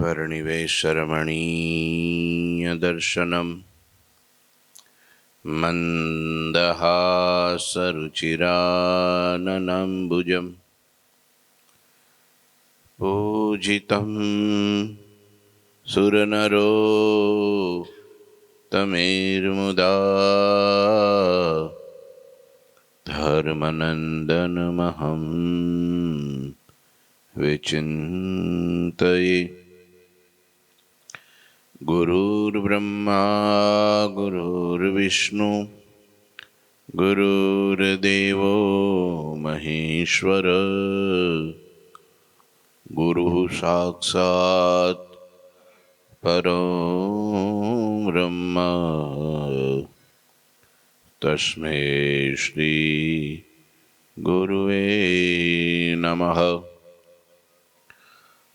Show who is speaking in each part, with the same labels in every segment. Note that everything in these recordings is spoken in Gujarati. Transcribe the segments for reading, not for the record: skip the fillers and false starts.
Speaker 1: वर्णिवेशरमणीयदर्शनम् मन्दहासरुचिराननम्बुजं पूजितं सुरनरोत्तमेर्मुदा धर्मनन्दनमहं विचिन्तये। गुरुर्ब्रह्मा गुरुर्विष्णु गुरुर्देवो महेश्वर गुरुः साक्षात् परं ब्रह्म तस्मै श्री गुरुवे नमः।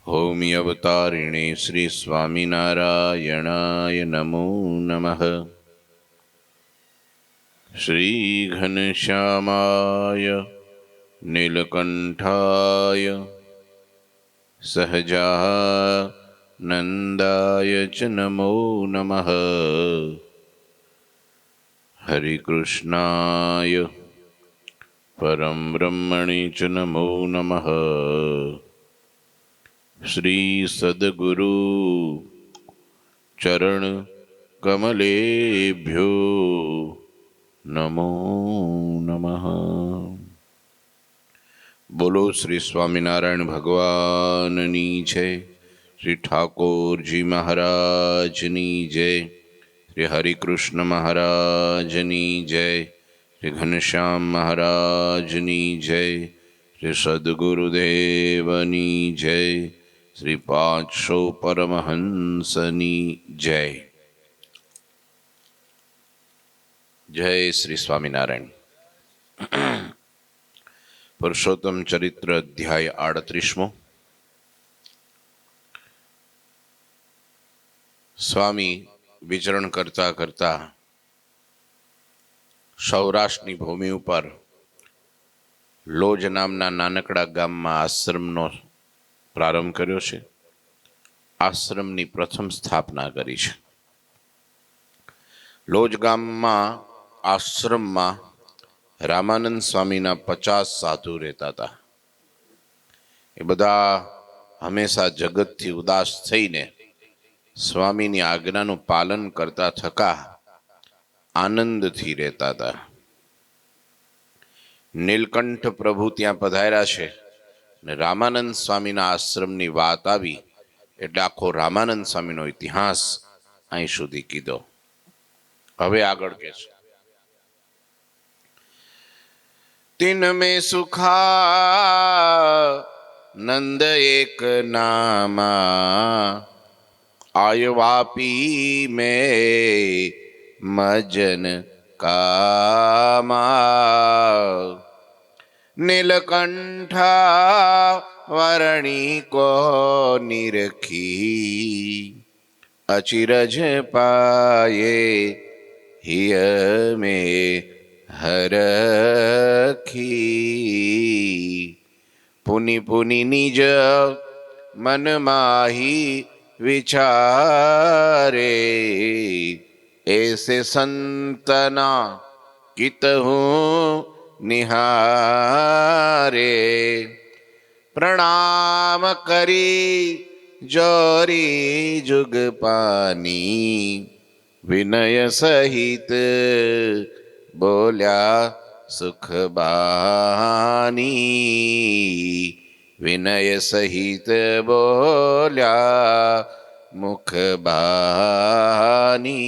Speaker 1: होमी अवतारिणे श्री स्वामिनारायणाय नमो नमः। श्री घनश्यामाय नीलकंठाय सहजानंदाय च नमो नमः। हरिकृष्णाय परम ब्रह्मणे च नमो नमः। श्री सद्गुरु चरण कमलेभ्यो नमो नमः। बोलो श्री स्वामिनारायण भगवाननी जय, श्री ठाकुर जी महाराजनी जय, श्री हरिकृष्ण महाराजनी जय, श्री घनश्याम महाराजनी जय, श्री सद्गुरुदेवनी जय, श्री 500 परमहंसनी जय। जय श्री स्वामिनारायण। पुरुषोत्तम चरित्र अध्याय 38। स्वामी विचरण करता करता સૌરાષ્ટ્રની ભૂમિ ઉપર લોજ નામના નાનકડા ગામમાં આશ્રમનો પ્રારંભ કર્યો છે। આશ્રમની પ્રથમ સ્થાપના કરી છે। લોજ ગામમાં આશ્રમમાં રામાનંદ સ્વામીના 50 સાધુ રહેતા હતા। એ બધા હંમેશા જગતથી ઉદાસ થઈને સ્વામીની આજ્ઞાનું પાલન કરતા થકા આનંદથી રહેતા હતા। નીલકંઠ પ્રભુ ત્યાં પધાર્યા છે ને રામાનંદ સ્વામીના આશ્રમની વાત આવી એટલે આખો રામાનંદ સ્વામીનો ઇતિહાસ અહીં સુધી કીધો। હવે આગળ કે છે, તિન મેં સુખા નંદ એક નામા आयवापी में मजन कामा नीलकंठा वरणी को निरखी अचिरज पाए हिय में हरखी पुनि पुनि निज मन माही विचारे ऐसे संतना कितहु निहारे प्रणाम करी जोरी जुग पानी विनय सहित बोल्या सुख बानी विनय सहित बोल्या मुख बानी।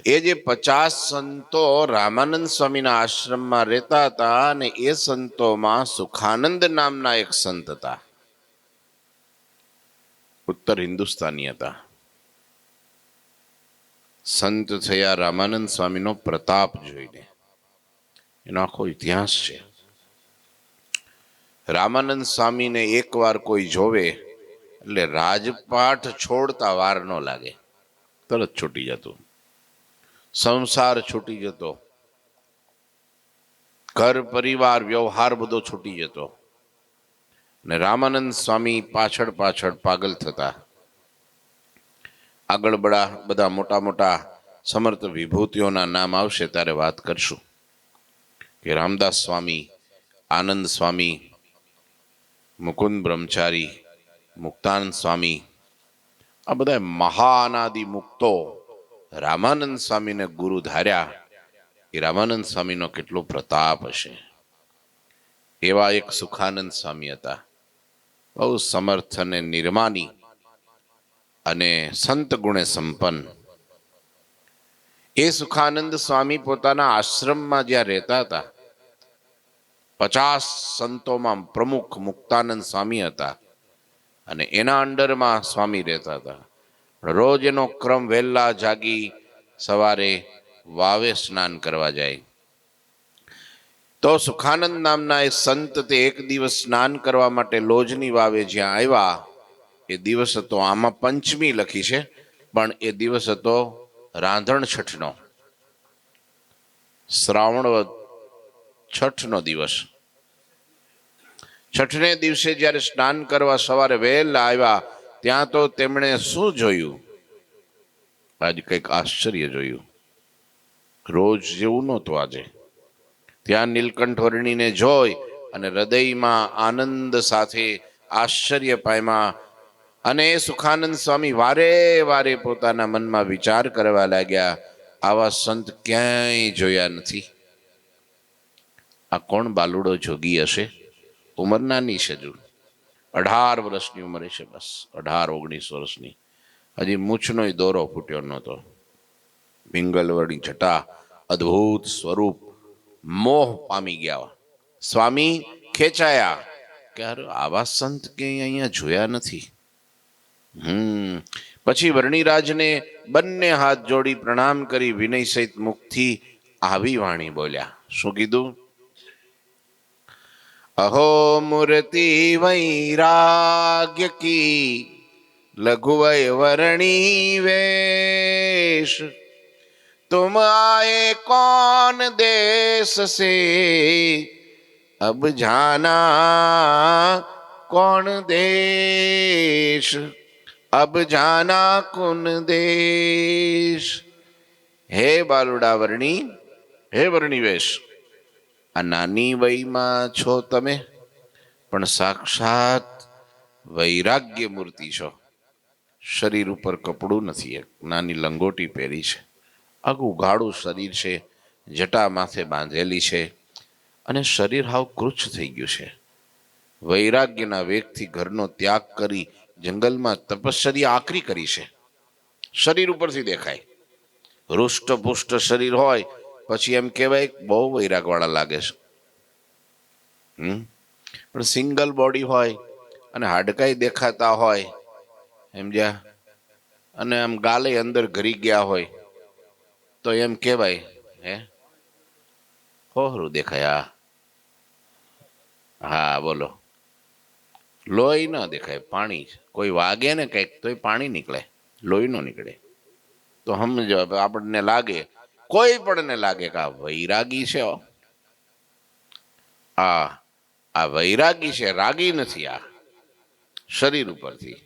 Speaker 1: એ જે 50 સંતો રામાનંદ સ્વામીના આશ્રમમાં રહેતા હતા અને એ સંતોમાં સુખાનંદ નામના એક સંત હતા। ઉત્તર હિન્દુસ્તાની હતા। સંત થયા રામાનંદ સ્વામીનો પ્રતાપ જોઈને। એનો આખો ઇતિહાસ છે। રામાનંદ સ્વામીને એકવાર કોઈ જોવે એટલે રાજપાઠ છોડતા વાર ન લાગે, તરત છૂટી જતું। સંસાર છૂટી જતો, ઘર પરિવાર વ્યવહાર બધો છૂટી જતો। ને રામાનંદ સ્વામી પાછળ પાછળ પાગલ થતા. આગળ બધા મોટા મોટા સમર્થ વિભૂતિઓના નામ આવશે ત્યારે વાત કરશું કે રામદાસ સ્વામી, આનંદ સ્વામી, મુકુંદ બ્રહ્મચારી, મુક્તાનંદ સ્વામી, આ બધા મહાનાદિ મુક્તો રામાનંદ સ્વામીને ગુરુ ધાર્યા. એ રામાનંદ સ્વામીનો કેટલો પ્રતાપ હશે. એવા એક સુખાનંદ સ્વામી હતા, બહુ સમર્થ અને નિર્માની અને સંત ગુણે સંપન્ન. એ સુખાનંદ સ્વામી પોતાના આશ્રમમાં જ્યાં રહેતા હતા, 50 સંતોમાં પ્રમુખ મુક્તાનંદ સ્વામી હતા અને એના અંડરમાં સ્વામી રહેતા હતા. રોજ એનો ક્રમ વહેલા જાગી સવારે વાવે સ્નાન કરવા જાય. તો સુખાનંદ નામના એક સંત તે એક દિવસ સ્નાન કરવા માટે લોજની વાવે જ્યાં આવ્યા, એ દિવસ હતો, આમાં પંચમી લખી છે પણ એ દિવસ હતો રાંધણ છઠનો, શ્રાવણ છઠનો દિવસ. છઠને દિવસે જ્યારે સ્નાન કરવા સવારે વહેલા આવ્યા, ત્યાં તો તેમણે શું જોયું? આજે કંઈક આશ્ચર્ય જોયું. રોજ જેવું નહોતું આજે. ત્યાં નીલકંઠ વર્ણીને જોઈ અને હૃદયમાં આનંદ સાથે આશ્ચર્ય પામ્યા. અને સુખાનંદ સ્વામી વારે વારે પોતાના મનમાં વિચાર કરવા લાગ્યા, આવા સંત ક્યાંય જોયા નથી. આ કોણ બાલુડો જોગી હશે? ઉંમર નાની છે, હજુ 18 વર્ષની ઉંમરે છે, બસ 18-19 વર્ષની. હજી મૂછનોય દોરો ફૂટ્યો નહોતો. પિંગલવર્ણી જટા, અદ્ભુત સ્વરૂપ, મોહ પામી ગયા. સ્વામી ખેંચાયા કે આવા સંત ક્યાંય અહીંયા જોયા નથી. પછી વર્ણિરાજને બંને હાથ જોડી પ્રણામ કરી વિનય સહિત મુખથી આવી વાણી બોલ્યા. શું કીધું? અહો મૂર્તિ વૈરાગ્ય કી લઘુ વય વર્ણી વેશ, तुम आए कौन देश से अब जाना कौन देश, अब जाना कौन देश. હે બાલુડા વર્ણી, હે વર્ણી વેશ, આ નાની વયમાં છો તમે, પણ સાક્ષાત વૈરાગ્ય મૂર્તિ છો. શરીર ઉપર કપડું નથી, નાની લંગોટી પહેરી છે, આખું ગાઢું શરીર છે, જટા માથે બાંધેલી છે અને શરીર હાવ કૃચ્છ થઈ ગયું છે. વૈરાગ્યના વેગથી ઘરનો ત્યાગ કરી જંગલમાં તપશ્ચર્યા આકરી કરી છે. શરીર ઉપરથી દેખાય. હૃષ્ટપુષ્ટ શરીર હોય પછી એમ કહેવાય બહુ વૈરાગવાળા લાગે છે. પણ સિંગલ બોડી હોય અને હાડકાઈ દેખાતા હોય, સમજ્યા, અને આમ ગાલે અંદર ઘરી ગયા હોય તો એમ કહેવાય હે હોહરું દેખાય. હા બોલો, લોહી ન દેખાય, પાણી. કોઈ વાગે ને કંઈક તોય પાણી નીકળે, લોહી ન નીકળે. તો સમજો આપણને લાગે, કોઈ પણને લાગે કે આ વૈરાગી છે, આ વૈરાગી છે, રાગી નથી. આ શરીર ઉપરથી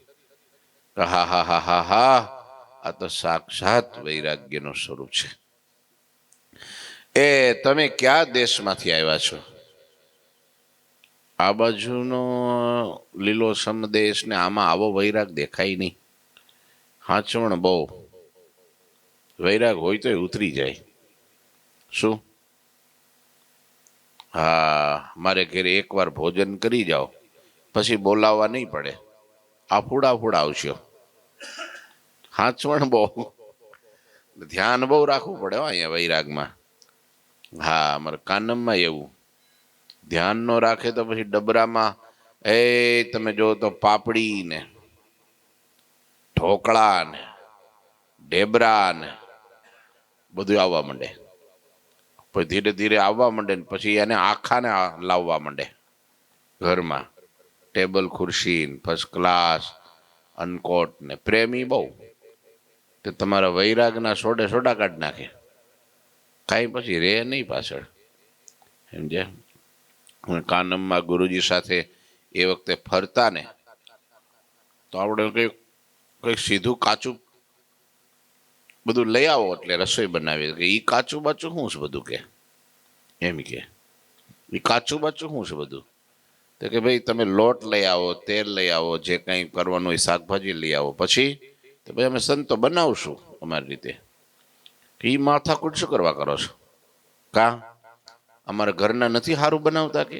Speaker 1: હા હા હા હા હા, આ તો સાક્ષાત વૈરાગ્યનું સ્વરૂપ છે. એ તમે કયા દેશમાંથી આવ્યા છો? આ બાજુનો લીલોછમ દેશ ને આમાં આવો વૈરાગ દેખાય નહીં. હાચવણ બહુ. વૈરાગ હોય તો ઉતરી જાય. શું? હા, મારે ઘરે એકવાર ભોજન કરી જાઓ પછી બોલાવવા નહીં પડે, આફુડા આવશો. હાચવણ બહુ, ધ્યાન બહુ રાખવું પડે અહીંયા વૈરાગમાં. હા, અમારે કાનમમાં એવું ધ્યાન ન રાખે તો પછી ડબરામાં તમે જો તો પાપડી ને ઢોકળા ને ઢેબરા ને બધું આવવા માંડે. પછી ધીરે ધીરે આવવા માંડે ને પછી એને આખાને લાવવા માંડે ઘરમાં. ટેબલ ખુરશી ફર્સ્ટ ક્લાસ અનકોટ ને પ્રેમી બહુ. તે તમારા વૈરાગના સોડા કાઢી નાખે, કાંઈ પછી રે નહીં પાછળ. સમજ્યા? કાનમમાં ગુરુજી સાથે એ વખતે ફરતા ને તો આપણે કંઈક સીધું કાચું બધું લઈ આવો એટલે રસોઈ બનાવીએ કે એ કાચું બાચું શું છે બધું કે એમ કે એ કાચું બાચું શું છે બધું તો કે ભાઈ તમે લોટ લઈ આવો, તેલ લઈ આવો, જે કંઈ કરવાનું હોય શાકભાજી લઈ આવો, પછી તો ભાઈ અમે સંતો બનાવશું અમારી રીતે. એ માથાકૂટ શું કરવા કરો છો? કા અમારા ઘરના નથી સારું બનાવતા કે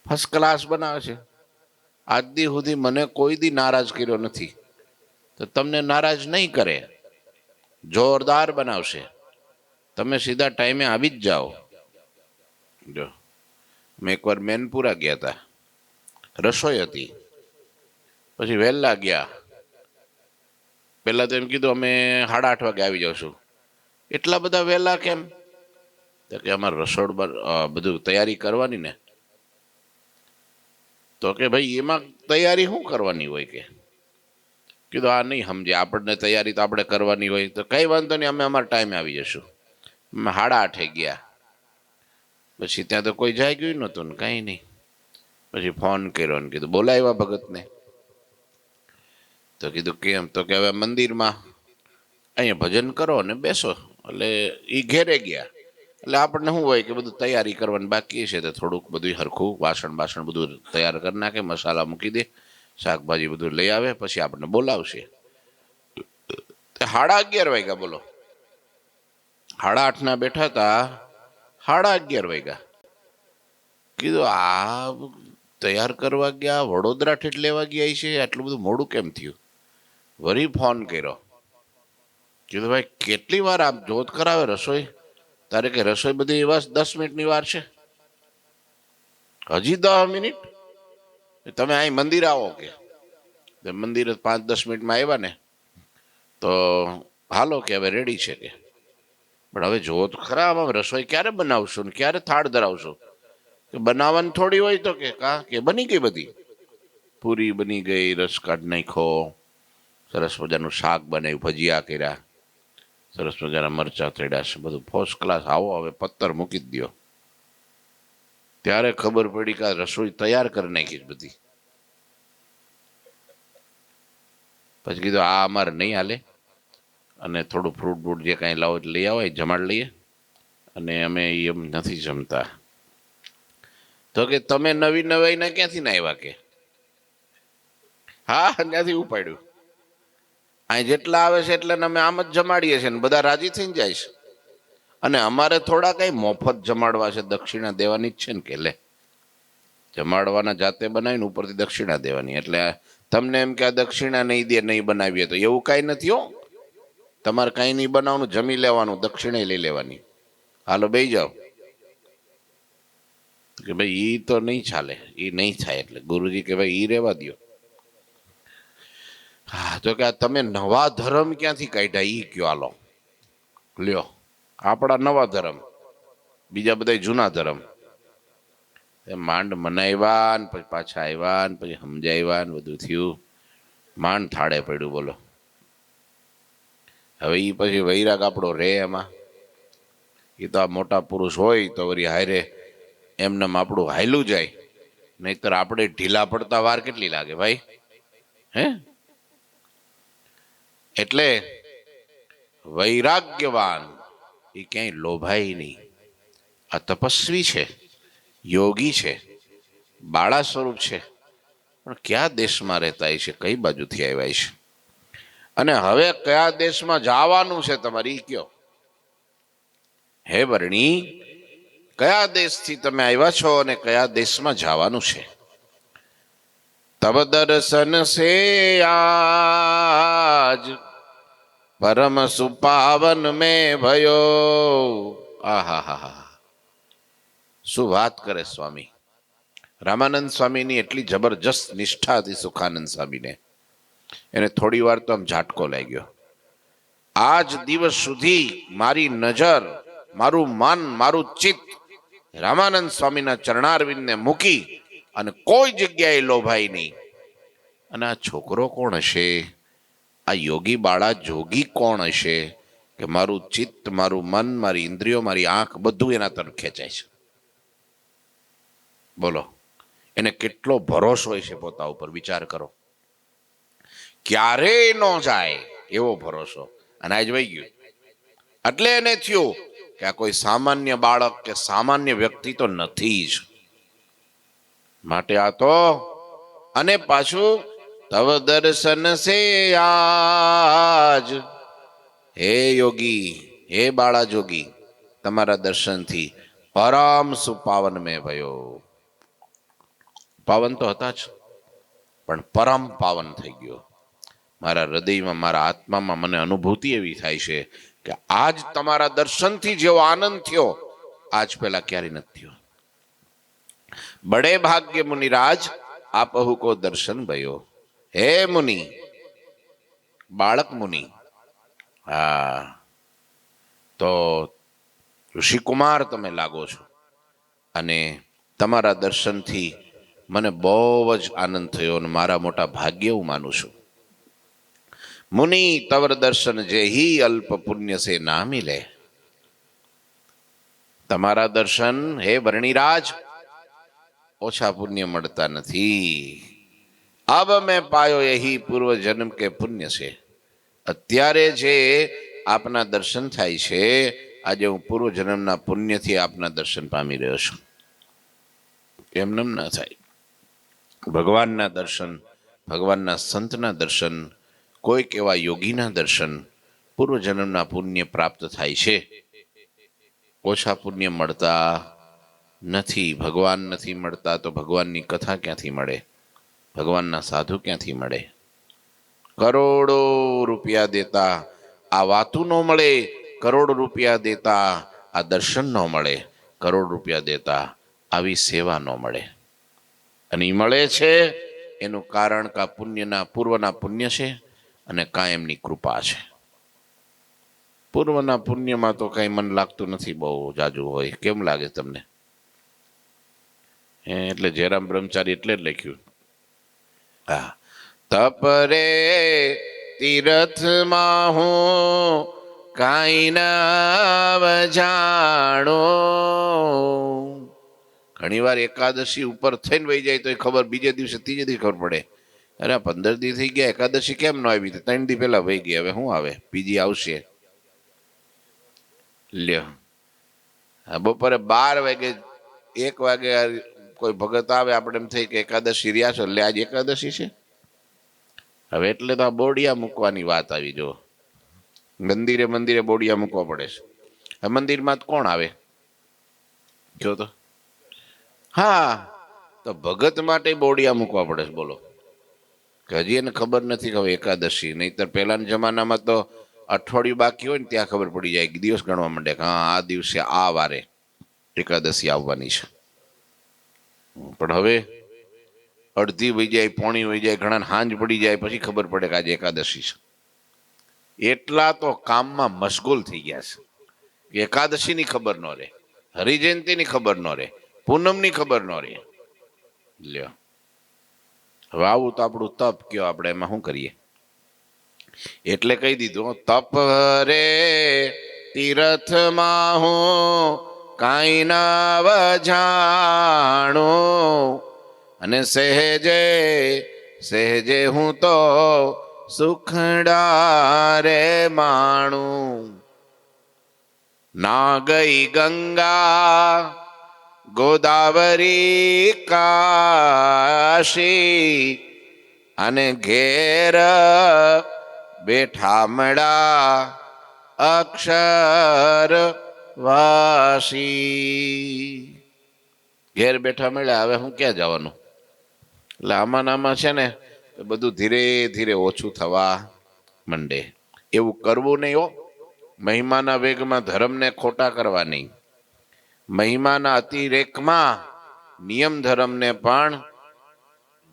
Speaker 1: ફર્સ્ટ ક્લાસ બનાવે છે? આજ દી સુધી મને કોઈ દી નારાજ કર્યો નથી, તો તમને નારાજ નહીં કરે, જોરદાર બનાવશે. તમે સીધા ટાઈમે આવી જ જાઓ. જો મેં એકવાર મેનપુરા ગયા હતા, રસોઈ હતી, પછી વહેલા ગયા. પહેલાં તો એમ કીધું અમે 8:30 વાગે આવી જાઉં. એટલા બધા વહેલા કેમ? તો કે અમારે રસોડ બધું તૈયારી કરવાની ને. તો કે ભાઈ એમાં તૈયારી શું કરવાની હોય કે? કીધું આ નહીં સમજે, આપણને તૈયારી તો આપણે કરવાની હોય. તો કંઈ વાંધો નહીં, અમે અમારા ટાઈમે આવી જશું. અમે 8:30 ગયા. પછી ત્યાં તો કોઈ જાય ગયું નહોતું ને કાંઈ નહીં. પછી ફોન કર્યો ને કીધું બોલાવ્યા ભગતને. તો કીધું કેમ? તો કે હવે મંદિરમાં અહીંયા ભજન કરો અને બેસો. એટલે એ ઘેરે ગયા. એટલે આપણને શું હોય કે બધું તૈયારી કરવાની બાકી છે, તો થોડુંક બધું હરખું વાસણ બધું તૈયાર કરી નાખે, મસાલા મૂકી દે, શાકભાજી બધું લઈ આવે, પછી આપણને બોલાવશે. 11:30 વાગ્યા, બોલો. 8:30 બેઠા હતા, 11:30 વાગ્યા. કીધું આ તૈયાર કરવા ગયા, વડોદરા ઠેઠ લેવા ગયા છે, આટલું બધું મોડું કેમ થયું? વળી ફોન કર્યો. કીધું ભાઈ કેટલી વાર આપ જોત કરાવે રસોઈ? તારે કે રસોઈ બધી બસ 10 મિનિટની વાર છે, હજી 10 મિનિટ? તમે અહીં મંદિર આવો કે? મંદિર 5-10 મિનિટમાં આવ્યા ને તો હાલો કે હવે રેડી છે કે. પણ હવે જોવો તો ખરા, આમાં રસોઈ ક્યારે બનાવશું ને ક્યારે થાળ ધરાવશું? કે બનાવવાની થોડી હોય તો કે કા કે બની ગઈ બધી. પૂરી બની ગઈ, રસ કાઢ નાખ્યો, સરસ મજાનું શાક બનાવ્યું, ભજીયા કર્યા, સરસ મજાના મરચાં તળ્યા છે, બધું ફર્સ્ટ ક્લાસ. આવો હવે પત્તર મૂકી જ દો. ત્યારે ખબર પડી કે રસોઈ તૈયાર કરી નાખી બધી. પછી કીધું આ અમારે નહીં હાલે, અને થોડું ફ્રૂટ બ્રૂટ જે કાંઈ લાવો લઈ આવો, જમાડ લઈએ, અને અમે એમ નથી જમતા. તો કે તમે નવી નવાઈને ક્યાંથી ના આવ્યા કે? હા ત્યાંથી ઉપાડ્યું. અહીં જેટલા આવે છે એટલે અમે આમ જ જમાડીએ છીએ ને બધા રાજી થઈને જાય છે. અને અમારે થોડા કઈ મફત જમાડવા છે, દક્ષિણા દેવાની જ છે ને કે લે. જમાડવાના જાતે બનાવીને ઉપરથી દક્ષિણા દેવાની. એટલે તમને એમ કે આ દક્ષિણા નહીં દે, નહીં બનાવીએ, તો એવું કાંઈ નથી હો. તમારે કાંઈ નહીં બનાવવાનું, જમી લેવાનું, દક્ષિણા લઈ લેવાની. હાલો બેસી જાઓ. કે ભાઈ એ તો નહીં ચાલે, એ નહીં થાય. એટલે ગુરુજી કે ભાઈ એ રહેવા દો. હા, તો કે તમે નવા ધર્મ ક્યાંથી કાઢ્યા ઈ કયો? હાલો લ્યો, આપણા નવા ધર્મ, બીજા બધા જૂના ધર્મ. માંડ મનાવ્યા ને પછી પાછા આવ્યા ને પછી સમજાવ્યા ને બધું થયું, માંડ થાળે પડ્યું. બોલો હવે એ પછી વૈરાગ આપણો રે એમાં? એ તો આ મોટા પુરુષ હોય તો વળી હારે એમને આપણું હાયલું જાય, નહીતર આપણે ઢીલા પડતા વાર કેટલી લાગે ભાઈ? હે? એટલે વૈરાગ્યવાન એ ક્યાંય લોભાય નહીં. આ તપસ્વી છે, યોગી છે, બાળા સ્વરૂપ છે, પણ કયા દેશમાં રહેતા છે, કઈ બાજુથી આવ્યા છે, અને હવે કયા દેશમાં જવાનું છે તમારે ઈ કયો? હે વર્ણી, કયા દેશથી તમે આવ્યા છો અને કયા દેશમાં જવાનું છે? તબ દર્શન સે આજ પરમ સુપાવન મેં ભયો. આહા, શું વાત કરે સ્વામી રામાનંદ સ્વામીની! એટલી જબરજસ્ત નિષ્ઠા હતી સુખાનંદ સ્વામીને. એને થોડી વાર તો આમ ઝાટકો લાગ્યો. આજ દિવસ સુધી મારી નજર, મારું મન, મારું ચિત્ત રામાનંદ સ્વામીના ચરણારવિંદને મૂકી અને કોઈ જગ્યાએ લોભાઈ નહીં. અને આ છોકરો કોણ હશે? આ યોગી બાળા જોગી કોણ હશે કે મારું ચિત્ત, મારું મન, મારી ઇન્દ્રિયો, મારી આંખ બધું એના તરફ ખેંચાય છે? બોલો, એને કેટલો ભરોસો હોય છે પોતા ઉપર, વિચાર કરો. ક્યારેય ન જાય એવો ભરોસો. અને આજ વહી ગયું એટલે એને થયું કે આ કોઈ સામાન્ય બાળક કે સામાન્ય વ્યક્તિ તો નથી જ, માટે આ તો. અને પાછું તવ દર્શન સે આજ, હે યોગી, હે બાળા જોગી, તમારા દર્શનથી પરમ સુપાવન મેં ભયો. પાવન તો હતા જ, પણ પરમ પાવન થઈ ગયો. મારા હૃદયમાં, મારા આત્મામાં મને અનુભૂતિ એવી થાય છે કે આજ તમારા દર્શનથી જેવો આનંદ થયો, આજ પહેલા ક્યારેય નથી થયો. બડે ભાગ્ય મુનિરાજ આપહુ કો દર્શન ભયો. હે મુનિ, બાળક મુનિ, હા, તો ઋષિકુમાર તમે લાગો છો, અને તમારા દર્શનથી મને બહુ જ આનંદ થયો અને મારા મોટા ભાગ્ય હું માનું છું. મુનિ તવર દર્શન જે હી અલ્પ પુણ્ય સે ના મિલે. તમારા દર્શન હે વર્ણિરાજ ઓછા પુણ્ય મળતા નથી. અબ મેં પાયો યહી પૂર્વ જન્મ કે પુણ્ય છે. અત્યારે જે આપના દર્શન થાય છે, આજે હું પૂર્વ જન્મના પુણ્યથી આપના દર્શન પામી રહ્યો છું. એમનેમ ના થાય. ભગવાનના દર્શન, ભગવાનના સંતના દર્શન, કોઈક એવા યોગીના દર્શન પૂર્વજન્મના પુણ્ય પ્રાપ્ત થાય છે. ઓછા પુણ્ય મળતા નથી. ભગવાન નથી મળતા તો ભગવાનની કથા ક્યાંથી મળે? ભગવાનના સાધુ ક્યાંથી મળે? કરોડો રૂપિયા દેતા આ વાતું ન મળે, કરોડ રૂપિયા દેતા આ દર્શન ન મળે, કરોડ રૂપિયા દેતા આવી સેવા ન મળે. અને એ મળે છે એનું કારણ કા પુણ્યના, પૂર્વના પુણ્ય છે અને કાયમની કૃપા છે. પૂર્વના પુણ્યમાં તો કઈ મન લાગતું નથી બહુ જાજુ હોય. કેમ લાગે તમને? એટલે જયરામ બ્રહ્મચારી એટલે જ લખ્યું, હા, તપરે તીર્થમાં હું કાંઈ ન જાણો. ઘણી વાર એકાદશી ઉપર થઈને વહી જાય તો એ ખબર બીજે દિવસે, ત્રીજે દિવસે ખબર પડે, અરે 15 દી થઈ ગયા, એકાદશી કેમ ન આવી? 3 દી પહેલા વહી ગઈ, હવે શું આવે? બીજી આવશે. લ્યો, બપોરે 12 વાગે, 1 વાગે કોઈ ભગત આવે, આપણે એમ થઈ કે એકાદશી રહ્યા છો, એટલે આજ એકાદશી છે. હવે એટલે તો આ બોડિયા મૂકવાની વાત આવી. જો મંદિરે મંદિરે બોડિયા મૂકવા પડે છે. હવે મંદિરમાં કોણ આવે જો તો? હા, તો ભગત માટે બોડિયા મૂકવા પડે છે. બોલો, કે હજી એને ખબર નથી કે હવે એકાદશી. નહીતર પહેલાના જમાનામાં તો અઠવાડિયું બાકી હોય ને ત્યાં ખબર પડી જાય, દિવસ ગણવા માંડે કે હા, આ દિવસે આ વારે એકાદશી આવવાની છે. પણ હવે અડધી વહી જાય, પોણી વહી જાય, ઘણા હાંજ પડી જાય, પછી ખબર પડે કે આજે એકાદશી છે. એટલા તો કામમાં મશગુલ થઈ ગયા છે કે એકાદશીની ખબર ન રહે, હરિજયંતીની ખબર ન રહે, પૂનમની ખબર ન રહે. લ્યો, હવે આવું તો આપણું તપ કયો, આપણે એમાં શું કરીએ? એટલે કહી દીધું, તપ રે તીર્થમાં હું કાંઈ ન જાણો, અને સહેજે સહેજે હું તો સુખડા રે માણું. ના ગઈ ગંગા ગોદાવરી કાશી, અને ઘેર બેઠા મળા અક્ષર વાસી. ઘેર બેઠા મળ્યા, હવે હું ક્યાં જવાનું? એટલે આમાં છે ને બધું ધીરે ધીરે ઓછું થવા માંડે. એવું કરવું નહીં હો. મહિમાના વેગમાં ધર્મને ખોટા કરવા નહીં. મહિમાના અતિરેકમાં નિયમ ધર્મને પણ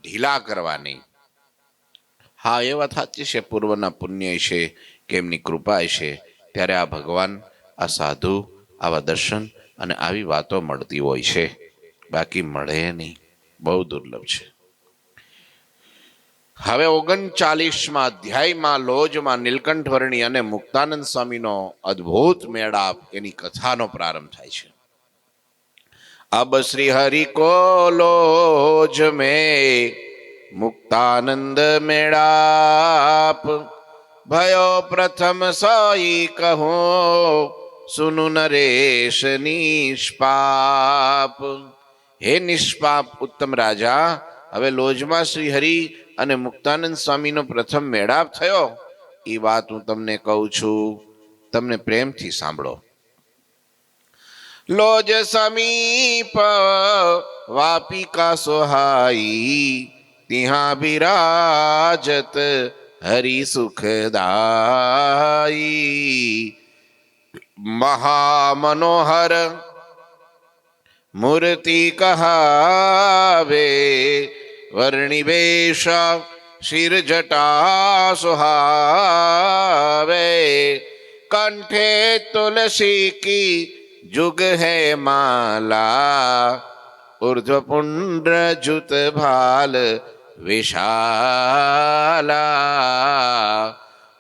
Speaker 1: ઢીલા કરવા નહીં. હા, એ વાત સાચી છે, પૂર્વના પુણ્ય છે કે એમની કૃપા છે, ત્યારે આ ભગવાન, આ સાધુ, આવા દર્શન અને આવી વાતો મળતી હોય છે. બાકી મળે નહીં, બહુ દુર્લભ છે. હવે 39મા અધ્યાયમાં લોજમાં નીલકંઠ વર્ણી અને મુક્તાનંદ સ્વામીનો અદ્ભુત મેળાપ, એની કથાનો પ્રારંભ થાય છે. अब श्री हरि को लोज में मुक्तानंद मेड़ाप भयो प्रथम सोई कहो सुनु नरेश निष्पाप. હે નિષ્પાપ ઉત્તમ રાજા, હવે લોજમાં શ્રી હરિ અને મુક્તાનંદ સ્વામીનો પ્રથમ મેળાપ થયો એ વાત હું તમને કહું છું, તમને પ્રેમથી સાંભળો. લોજ સમીપ વાપિકા સોહાઈ તિહા બિરાજત હરિ સુખદાઈ. મહામનોહર મૂર્તિ કહાવે વર્ણિવેશ શિર જટા સુહાવે. કંઠે તુલસી કી जुग है माला ऊर्ध्व पुंड्र जुत भाल विशाला.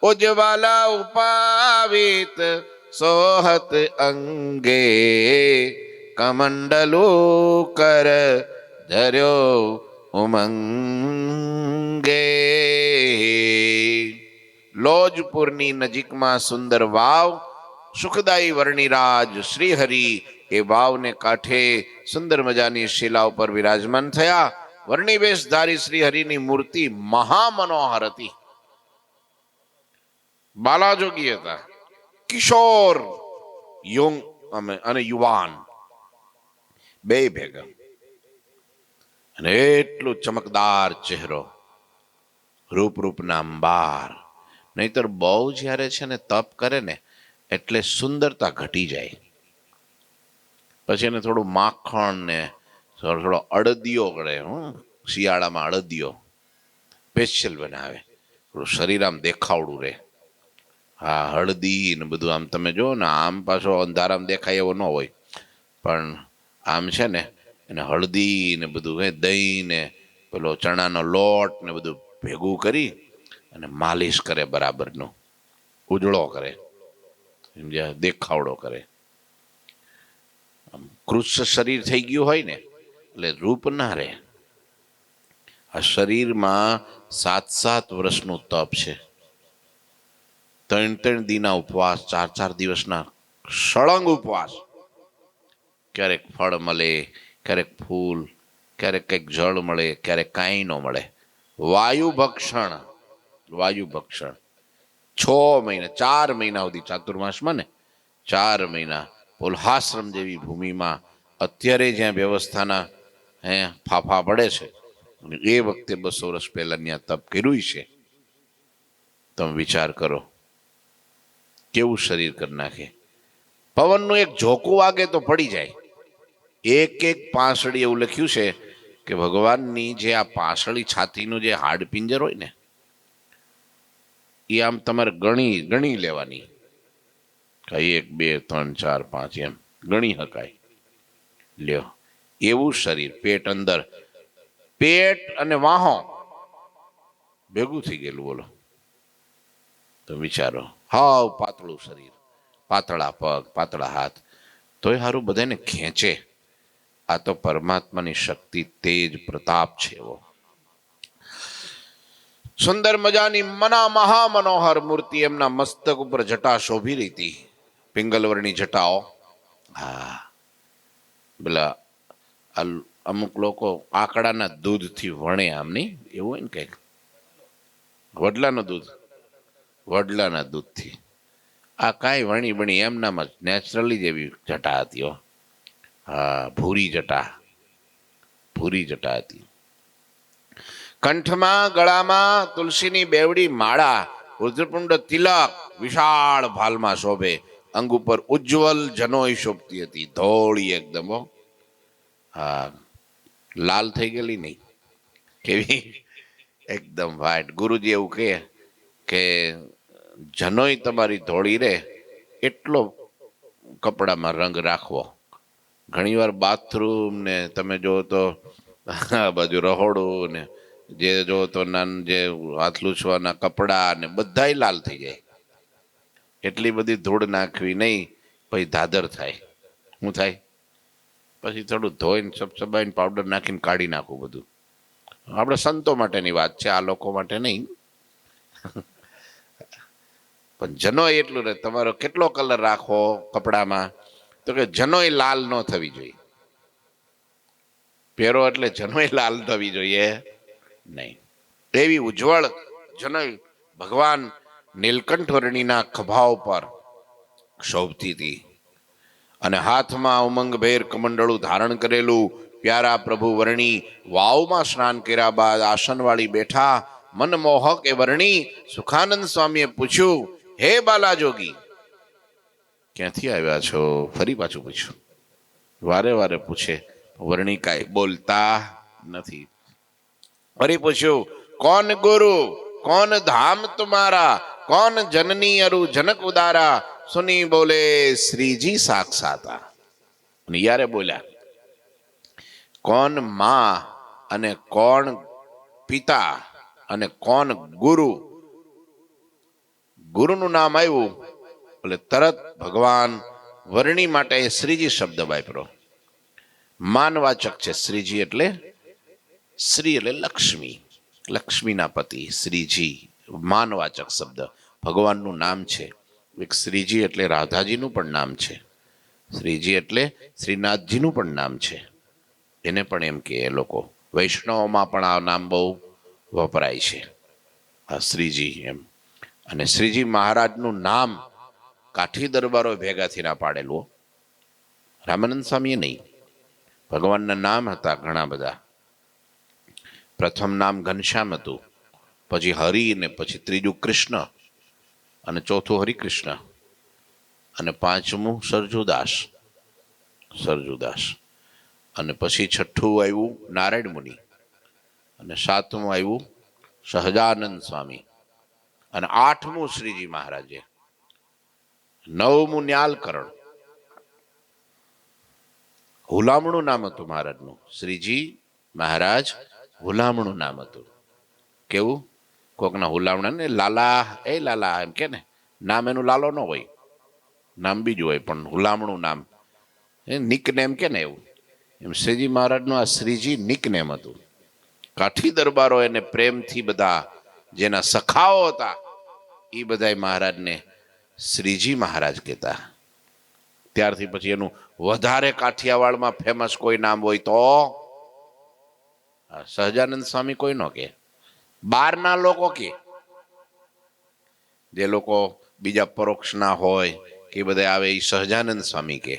Speaker 1: उज्ज्वला उपावित सोहत अंगे कमंडलू कर धर्यो उमंगे. લોજપુરની નજીકમાં સુંદર વાવ સુખદાયી વર્ણિરાજ શ્રી હરિ એ વાવને કાંઠે સુંદર મજાની શિલા ઉપર વિરાજમાન થયા. વર્ણિવેશધારી શ્રી હરિની મૂર્તિ મહામનોહર હતી. બાલાજોગી હતા, કિશોર અને યુવાન બે ભેગા, અને એટલું ચમકદાર ચહેરો, રૂપના અંબાર. નહીતર બહુ જ્યારે છે ને તપ કરે ને એટલે સુંદરતા ઘટી જાય. પછી એને થોડું માખણ ને થોડો અડદિયો કરે, શિયાળામાં અડદિયો સ્પેશિયલ બનાવે, થોડું શરીર આમ દેખાવડું રહે. હા, હળદી ને બધું આમ તમે જો ને, આમ પાછો અંધારામ દેખાય એવો ન હોય, પણ આમ છે ને એને હળદી ને બધું દહીં ને પેલો ચણાનો લોટ ને બધું ભેગું કરી અને માલિશ કરે, બરાબરનું ઉજળો કરે, દેખાવડો કરે. કૃષ્ણ શરીર થઈ ગયું હોય ને એટલે રૂપ ના રહે. આ શરીરમાં 7-7 વર્ષનું તપ છે, 3-3 દિના ઉપવાસ, 4-4 દિવસના સળંગ ઉપવાસ. ક્યારેક ફળ મળે, ક્યારેક ફૂલ, ક્યારેક કંઈક જળ મળે, ક્યારેક કાંઈ ન મળે. વાયુ ભક્ષણ 6 મહિના, 4 મહિના સુધી ચાતુર્માસમાં ને 4 મહિના પુલહાશ્રમ જેવી ભૂમિમાં અત્યારે જ્યાં વ્યવસ્થાના ફાફા પડે છે, એ વખતે 200 વર્ષ પહેલા ત્યાં તપ કર્યું છે. તમે વિચાર કરો કેવું શરીર કરી નાખે. પવનનું એક ઝોકું વાગે તો પડી જાય. એક પાંસળી, એવું લખ્યું છે કે ભગવાનની જે આ પાંસળી છાતીનું જે હાડપિંજર હોય ને એ આમ તમારે ગણી લેવાની, 1 2 3 4 5 એમ ગણી શકાય. લ્યો, એવું શરીર, પેટ અંદર, પેટ અને વાહો ભેગું થઈ ગયેલું. બોલો તો વિચારો, હાવ પાતળું શરીર, પાતળા પગ, પાતળા હાથ, તોય સારું બધાને ખેંચે. આ તો પરમાત્માની શક્તિ, તેજ, પ્રતાપ છે એવો. સુંદર મજાની મહામનોહર મૂર્તિ, એમના મસ્તક ઉપર જટા શોભી રહી હતી, પિંગલવર્ણી જટાઓ. હા, પેલા અમુક લોકો આકડાના દૂધથી વણે, આમ નહીં એવું હોય ને કંઈક, વડલાના દૂધથી. આ કાંઈ વણી બણી એમનામાં જ નેચરલી જેવી જટા હતી. હા, ભૂરી જટા હતી. કંઠમાં ગળામાં તુલસીની બેવડી માળા, રુદ્રપુંડ તિલક વિશાળ ભાલમાં શોભે. અંગ ઉપર ઉજ્જવલ જનોઈ શોભતી હતી, ધોળી એકદમ. હા, લાલ થઈ ગયેલી નહીં, કેવી એકદમ વ્હાઈટ. ગુરુજી એવું કહે કે જનોઈ તમારી ધોળી રે એટલો કપડામાં રંગ રાખવો. ઘણીવાર બાથરૂમ ને તમે જો તો આ બાજુ રહોડું ને જે જો તો જે હાથ લૂછવાના કપડા ને બધાય લાલ થઈ જાય. એટલી બધી ધૂળ નાખવી નહીં, પછી ધાધર થાય. શું થાય? પછી થોડું ધોઈને ચપચબાઈને પાવડર નાખીને કાઢી નાખું બધું. આપણે સંતો માટેની વાત છે, આ લોકો માટે નહીં. પણ જનોય એટલું રહે, તમારો કેટલો કલર રાખો કપડામાં, તો કે જનોય લાલ ન થવી જોઈએ. પહેરો એટલે જનોય લાલ થવી જોઈએ નહીં. એવી ઉજ્જવળ જનોય ભગવાન નીલકંઠ વર્ણિના ખભા ઉપર શોભતી હતી. અને હાથમાં ઉમંગભેર કમંડળું ધારણ કરેલું પ્યારા પ્રભુ વર્ણી વાવમાં સ્નાન કર્યા બાદ આસનવાળી બેઠા. મનમોહક એ વર્ણી સુખાનંદ સ્વામીએ પૂછ્યું, હે બાલાજોગી, ક્યાંથી આવ્યા છો? ફરી પાછું પૂછ્યું. વારે વારે પૂછે, વર્ણી કાંઈ બોલતા નથી. ફરી પૂછ્યું, કોણ ગુરુ, કોણ ધામ તુમારા, કોણ જનની અરુ જનક ઉદારા? સુની બોલે શ્રીજી સાક્ષાતા. અને યારે બોલ્યા, કોણ માં અને કોણ પિતા અને કોણ ગુરુ. ગુરુનું નામ આવ્યું એટલે તરત ભગવાન વર્ણી માટે શ્રીજી શબ્દ વાપરો. માનવાચક છે શ્રીજી, એટલે શ્રી એટલે લક્ષ્મી, લક્ષ્મીના પતિ શ્રીજી માનવાચક શબ્દ. ભગવાનનું નામ છે. એક શ્રીજી એટલે રાધાજીનું પણ નામ છે, શ્રીજી એટલે શ્રીનાથજીનું પણ નામ છે. એને પણ એમ કે એ લોકો વૈષ્ણવમાં પણ આ નામ બહુ વપરાય છે, આ શ્રીજી એમ. અને શ્રીજી મહારાજનું નામ કાઠી દરબારો ભેગાથી ના પાડેલું, રામાનંદ સ્વામીએ નહીં. ભગવાનના નામ હતા ઘણા બધા. પ્રથમ નામ ઘનશ્યામ હતું, પછી હરિ, ને પછી ત્રીજું કૃષ્ણ, અને ચોથું હરિકૃષ્ણ, અને પાંચમું સરજુદાસ, સરજુદાસ. અને પછી છઠ્ઠું આવ્યું નારાયણ મુનિ, અને સાતમું આવ્યું સહજાનંદ સ્વામી, અને આઠમું શ્રીજી મહારાજે, નવમું ન્યાલકરણ. હુલામણું નામ હતું મહારાજનું. શ્રીજી મહારાજ હુલામણું નામ હતું. કેવું? કોકના હુલામણા ને લાલા, એ લાલા એમ કે ને, નામ એનું લાલો ન હોય, નામ બીજું હોય, પણ હુલામણું નામ એ નિકનેમ કે ને એવું. એમ શ્રીજી મહારાજનું આ શ્રીજી નિકનેમ હતું. કાઠી દરબારો એને પ્રેમથી બધા, જેના સખાઓ હતા એ બધા મહારાજને શ્રીજી મહારાજ કહેતા. ત્યારથી પછી એનું વધારે કાઠિયાવાડમાં ફેમસ કોઈ નામ હોય તો સહજાનંદ સ્વામી કોઈ ન કે, બહારના લોકો કે, જે લોકો બીજા પરોક્ષના હોય કે બધા આવે એ સહજાનંદ સ્વામી કે.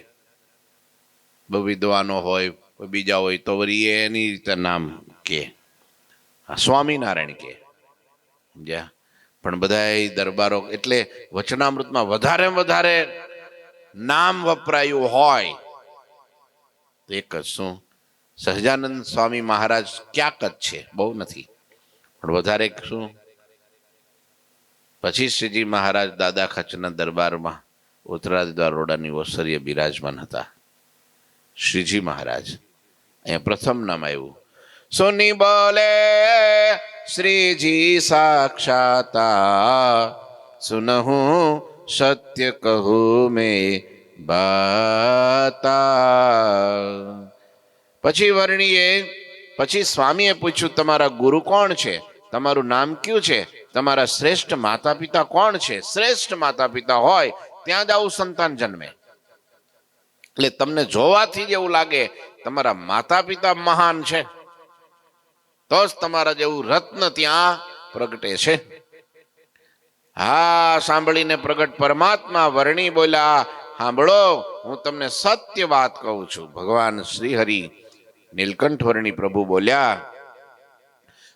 Speaker 1: બહુ વિદ્વાનો હોય બીજા હોય તો વળી એની રીતે નામ કે, સ્વામિનારાયણ કે. સમજ્યા? પણ બધા દરબારો એટલે વચનામૃતમાં વધારે વધારે નામ વપરાયું હોય તો એક જ શું, સહજાનંદ સ્વામી મહારાજ ક્યાંક જ છે, બહુ નથી, પણ વધારે શું. પછી શ્રીજી મહારાજ દાદા ખાચરના દરબારમાં ઉત્તરાદી દારોડાની ઓસરીએ બિરાજમાન હતા. શ્રીજી મહારાજ અહીંયા પ્રથમ નામ આવ્યું. સુની બોલે શ્રીજી સાક્ષાતા, સુનહું સત્ય કહું મેં બાતા. પછી વર્ણીએ, પછી સ્વામીએ પૂછ્યું, તમારા ગુરુ કોણ છે? તમારું નામ કયું છે? તમારા શ્રેષ્ઠ માતા પિતા કોણ છે? શ્રેષ્ઠ માતા પિતા હોય ત્યાં જ આવું સંતાન જન્મે. એટલે તમને જોવાથી જ એવું લાગે તમારા માતા પિતા મહાન છે, તો જ તમારા જેવું રત્ન ત્યાં પ્રગટે છે. હા, સાંભળીને પ્રગટ પરમાત્મા વર્ણી બોલ્યા, સાંભળો, હું તમને સત્ય વાત કહું છું. ભગવાન શ્રી હરિ નીલકંઠ વર્ણી પ્રભુ બોલ્યા,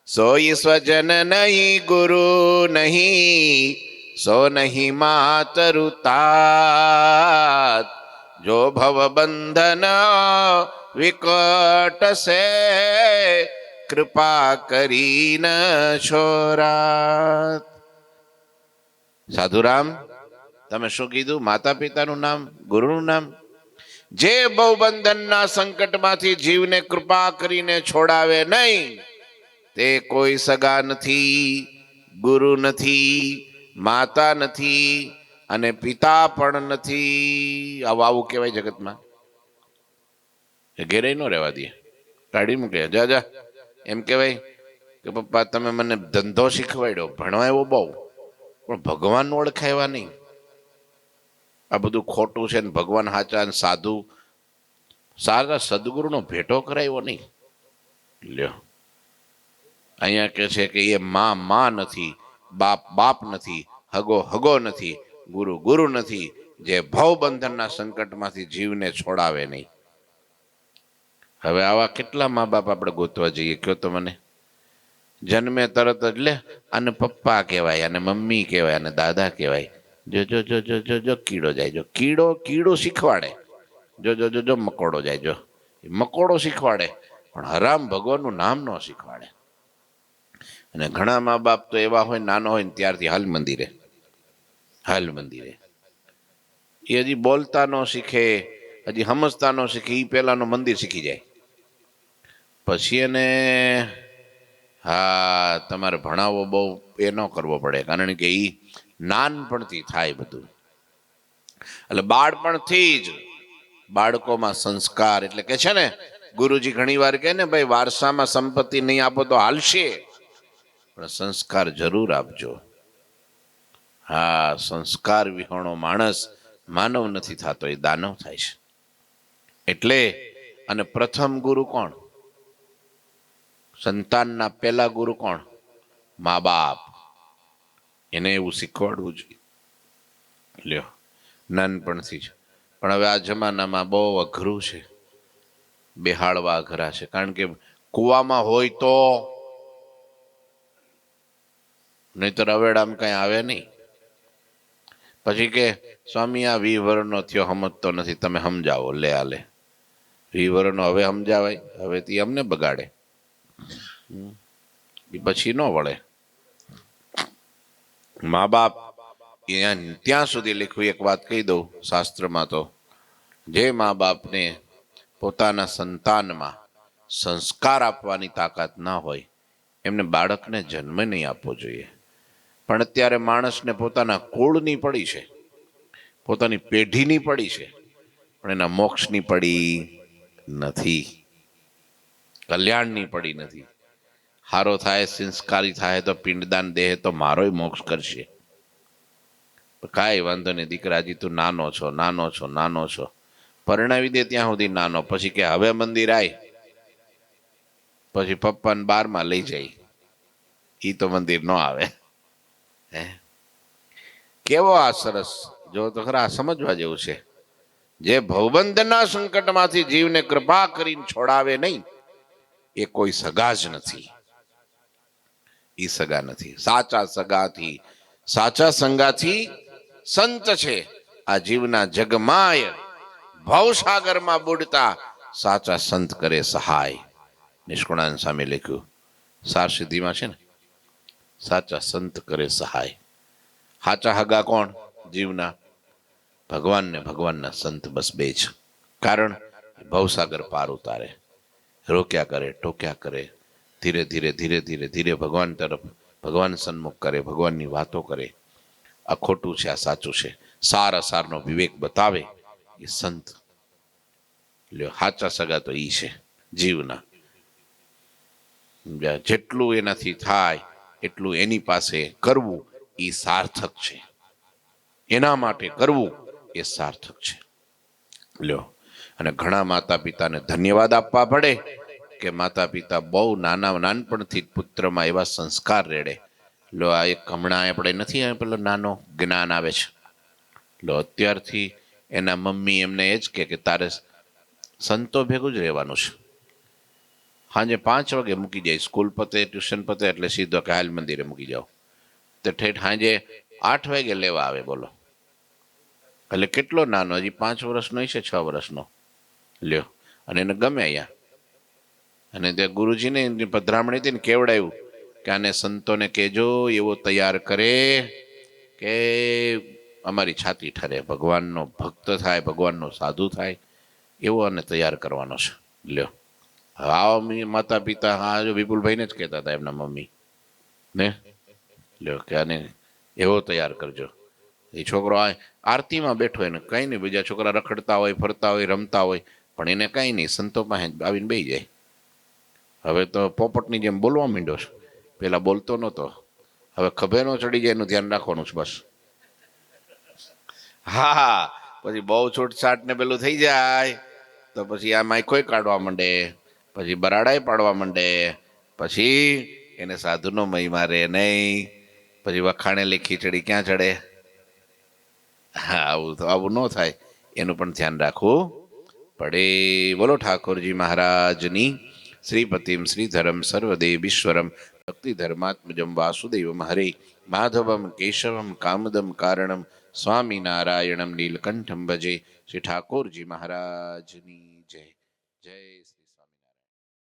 Speaker 1: સોઈ સ્વજન નહીં ગુરુ નહીં, સો નહીં માતરુ તાત, જો ભવ બંધન વિકટ સે, કૃપા કરીને છોરાત. સાધુરામ, તમે શું કીધું? માતા પિતાનું નામ, ગુરુનું નામ. જે ભવબંધનના સંકટમાંથી જીવને કૃપા કરીને છોડાવે નહીં તે કોઈ સગા નથી, ગુરુ નથી, માતા નથી, અને પિતા પણ નથી. આવું આવું કહેવાય જગતમાં. એ ઘેરે ન રહેવા દે, કાઢી મૂકે. જા જા એમ કહેવાય કે પપ્પા તમે મને ધંધો શીખવાડ્યો, ભણવા એવો બહુ, પણ ભગવાન ઓળખાયવા નહીં. આ બધું ખોટું છે ને ભગવાન સાચા ને સાધુ સારા સદગુરુનો ભેટો કરાવ્યો નહીં. લ્યો અહીંયા કે છે કે એ માં નથી, બાપ બાપ નથી, હગો હગો નથી, ગુરુ ગુરુ નથી, જે ભવબંધનના સંકટમાંથી જીવને છોડાવે નહીં. હવે આવા કેટલા મા બાપ આપણે ગોતવા જઈએ કયો તો મને? જન્મે તરત જ લે અને પપ્પા કહેવાય, અને મમ્મી કહેવાય, અને દાદા કહેવાય. જો જો જો જો જો જો કીડો જાય, જો કીડો કીડો શીખવાડે. જો જો જો જો મકોડો જાય, જો મકોડો શીખવાડે, પણ હરામ ભગવાનનું નામ ન શીખવાડે. અને ઘણા મા બાપ તો એવા હોય, નાનો હોય ને ત્યારથી હાલ મંદિરે, હાલ મંદિરે. એ હજી બોલતા ન શીખે, હજી સમજતા ન શીખે, એ પહેલાનું મંદિર શીખી જાય. પછી એને હા તમારે ભણાવવો બહુ એ ન કરવો પડે, કારણ કે એ નાનપણથી થાય બધું. એટલે બાળપણથી જ બાળકોમાં સંસ્કાર, એટલે કે છે ને ગુરુજી ઘણી વાર કહે ને ભાઈ વારસામાં સંપત્તિ નહીં આપો તો હાલશે, પણ સંસ્કાર જરૂર આપજો. હા સંસ્કાર વિહોણો માણસ માનવ નથી થતો, એ દાનવ થાય છે. એટલે અને પ્રથમ ગુરુ કોણ? સંતાનના પહેલા ગુરુ કોણ? મા બાપ. એને એવું શીખવાડવું જોઈએ, લ્યો નાનપણથી જ. પણ હવે આ જમાનામાં બહુ અઘરું છે, બેહાડવા અઘરા છે. કારણ કે કુવામાં હોય તો, નહીતર અવેડામ કઈ આવે નહીં. પછી કે સ્વામી આ 20 વર્ષનો થયો સમજતો નથી, તમે સમજાવો. લે આલે 20 વર્ષનો હવે સમજાવાય? હવે તે અમને બગાડે, પછી ન વળે. મા બાપ ત્યાં સુધી લખ્યું, એક વાત કહી દઉં શાસ્ત્રમાં તો, જે મા બાપને પોતાના સંતાનમાં સંસ્કાર આપવાની તાકાત ના હોય એમને બાળકને જન્મ નહીં આપવો જોઈએ. પણ અત્યારે માણસને પોતાના કુળની પડી છે, પોતાની પેઢીની પડી છે, પણ એના મોક્ષની પડી નથી, કલ્યાણની પડી નથી. હારો થાય, સંસ્કારી થાય તો પિંડદાન દેહ તો મારોય મોક્ષ કરશે. કાંઈ વાંધો નહીં દીકરા, હજી તું નાનો છો, નાનો છો, નાનો છો. પરણાવી દે ત્યાં સુધી નાનો. પછી કે હવે મંદિર આય, પછી પપ્પાને 12માં લઈ જાય, ઈ તો મંદિર ન આવે. હે કેવો આ સરસ! જો તો ખરા, સમજવા જેવું છે. જે ભવબંધના સંકટમાંથી જીવને કૃપા કરીને છોડાવે નહીં, એ કોઈ સગા જ નથી. એ સગા નથી. સાચા સગાથી, સાચા સંગાથી સંત છે. આ જીવના જગમાય ભવસાગરમાં બુડતા સાચા સંત કરે સહાય. નિષ્કુળાનંદ સ્વામી લખ્યું, સાર સિદ્ધિમાં છે ને, સાચા સંત કરે સહાય. સાચા હગા કોણ જીવના? ભગવાન ને ભગવાનના સંત, બસ બે જ. કારણ ભવસાગર પાર ઉતારે, રોક્યા કરે, ટોક્યા કરે, ધીરે ધીરે ધીરે ધીરે ધીરે ભગવાન તરફ, ભગવાન સન્મુખ કરે, ભગવાનની વાતો કરે. આ ખોટું છે, આ સાચું છે, સાર અસારનો વિવેક બતાવે એ સંત. લ્યો સાચા સગા તો ઈ છે જીવના. જેટલું એનાથી થાય એટલું એની પાસે કરવું એ સાર્થક છે. એના માટે કરવું એ સાર્થક છે. લ્યો અને ઘણા માતા પિતાને ધન્યવાદ આપવા પડે કે માતા પિતા બહુ નાનપણથી પુત્રમાં એવા સંસ્કાર રેડે. લો આ એક હમણાં આપણે નથી પેલો નાનો જ્ઞાન આવે છે, લો અત્યારથી એના મમ્મી એમને એ જ કે તારે સંતો ભેગું જ રહેવાનું છે. સાંજે 5 વાગે મૂકી જાય, સ્કૂલ પતે, ટ્યુશન પતે એટલે સીધો કે હાલ મંદિરે મૂકી જાઓ. તો ઠેઠ સાંજે 8 વાગે લેવા આવે, બોલો. એટલે કેટલો નાનો, હજી 5 વર્ષનો છે, 6 વર્ષનો. લ્યો અને એને ગમે અહીંયા. અને તે ગુરુજીને પધરામણી હતી ને કેવડાયું કે આને સંતોને કહેજો એવો તૈયાર કરે કે અમારી છાતી ઠરે, ભગવાનનો ભક્ત થાય, ભગવાનનો સાધુ થાય, એવો આને તૈયાર કરવાનો છે. લ્યો હા માતા પિતા, હા જો વિપુલભાઈને જ કહેતા હતા એમના મમ્મી ને, લ્યો કે આને એવો તૈયાર કરજો. એ છોકરો આરતીમાં બેઠો હોય ને કંઈ નહીં, બીજા છોકરા રખડતા હોય, ફરતા હોય, રમતા હોય, પણ એને કાંઈ નહીં, સંતો પાસે આવીને બેસી જાય. હવે તો પોપટની જેમ બોલવા માંડ્યો છે, પેલા બોલતો નહોતો. હવે ખભે નો ચડી જાય એનું ધ્યાન રાખવાનું છે બસ. હા, પછી બહુ છૂટછાટ ને પેલું થઈ જાય તો પછી આ માઇકોય કાઢવા માંડે, પછી બરાડાય પાડવા માંડે, પછી એને સાધુનો મય મારે નહીં, પછી વખાણેલી ખીચડી ક્યાં ચડે. હા, આવું ન થાય, એનું પણ ધ્યાન રાખવું પડે. બોલો ઠાકોરજી મહારાજની. શ્રીપતિમ શ્રીધરમ સર્વદેવીશ્વરમ ભક્તિ ધર્માત્મજમ વાસુદેવમ હરે માધવમ કેશવમ કામદમ કારણમ સ્વામિનારાયણમ નીલકંઠમ ભજે. શ્રી ઠાકોરજી મહારાજની જય. જય